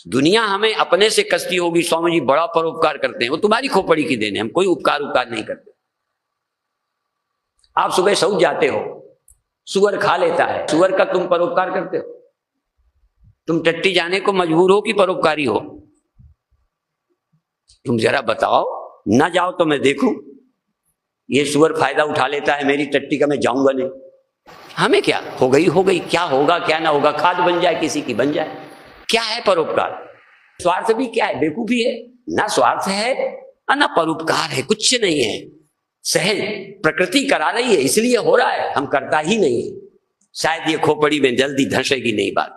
दुनिया हमें अपने से कसती होगी, स्वामी जी बड़ा परोपकार करते हैं, वो तुम्हारी खोपड़ी की देने, हम कोई उपकार नहीं करते। आप सुबह सो जाते हो, सुअर खा लेता है, सुअर का तुम परोपकार करते हो? तुम टट्टी जाने को मजबूर हो कि परोपकारी हो? तुम जरा बताओ, ना जाओ तो मैं देखूं। ये सुअर फायदा उठा लेता है मेरी टट्टी का, मैं जाऊंगा नहीं। हमें क्या, हो गई, क्या होगा क्या ना होगा, खाद बन जाए किसी की बन जाए। क्या है परोपकार? स्वार्थ भी क्या है? बेवकूफी है ना, स्वार्थ है ना परोपकार है, कुछ नहीं है। सहज प्रकृति करा रही है, इसलिए हो रहा है, हम करता ही नहीं है। शायद ये खोपड़ी में जल्दी धंसेगी नहीं बात,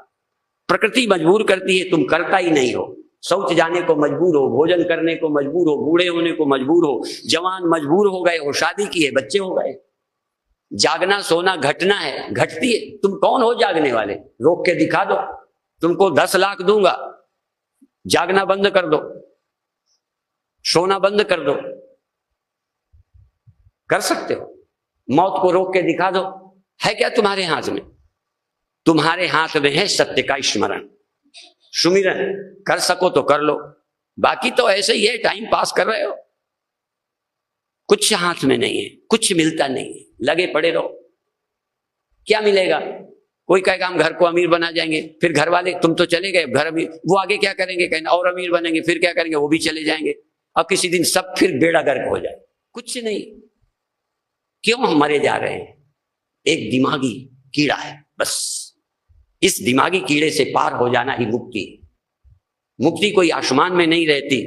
प्रकृति मजबूर करती है, तुम करता ही नहीं हो। शौच जाने को मजबूर हो, भोजन करने को मजबूर हो, बूढ़े होने को मजबूर हो, जवान मजबूर हो गए हो, शादी की है, बच्चे हो गए। जागना सोना घटना है, घटती है। तुम कौन हो जागने वाले? रोक के दिखा दो, तुमको 10 लाख दूंगा, जागना बंद कर दो, सोना बंद कर दो। कर सकते हो? मौत को रोक के दिखा दो। है क्या तुम्हारे हाथ में? तुम्हारे हाथ में है सत्य का स्मरण, सुमिरन। कर सको तो कर लो, बाकी तो ऐसे ही है, टाइम पास कर रहे हो। कुछ हाथ में नहीं है, कुछ मिलता नहीं है, लगे पड़े रहो। क्या मिलेगा? कोई कहेगा हम घर को अमीर बना जाएंगे, फिर घर वाले, तुम तो चले गए घर अमीर, वो आगे क्या करेंगे? कहना और अमीर बनेंगे, फिर क्या करेंगे? वो भी चले जाएंगे। अब किसी दिन सब फिर बेड़ा गर्क हो जाए। कुछ नहीं। क्यों हम मरे जा रहे हैं? एक दिमागी कीड़ा है बस। इस दिमागी कीड़े से पार हो जाना ही मुक्ति है। मुक्ति कोई आसमान में नहीं रहती,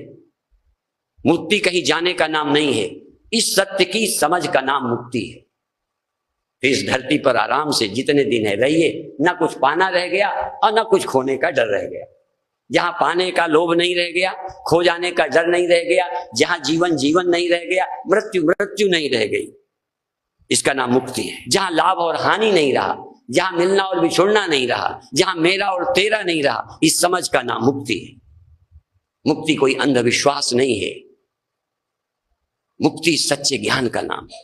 मुक्ति कहीं जाने का नाम नहीं है, इस सत्य की समझ का नाम मुक्ति है। इस धरती पर आराम से जितने दिन है रहिए, ना कुछ पाना रह गया और ना कुछ खोने का डर रह गया। जहां पाने का लोभ नहीं रह गया, खो जाने का डर नहीं रह गया, जहां जीवन जीवन नहीं रह गया, मृत्यु मृत्यु नहीं रह गई, इसका नाम मुक्ति है। जहां लाभ और हानि नहीं रहा, जहां मिलना और बिछुड़ना नहीं रहा, जहां मेरा और तेरा नहीं रहा, इस समझ का नाम मुक्ति है। मुक्ति कोई अंधविश्वास नहीं है, मुक्ति सच्चे ज्ञान का नाम है।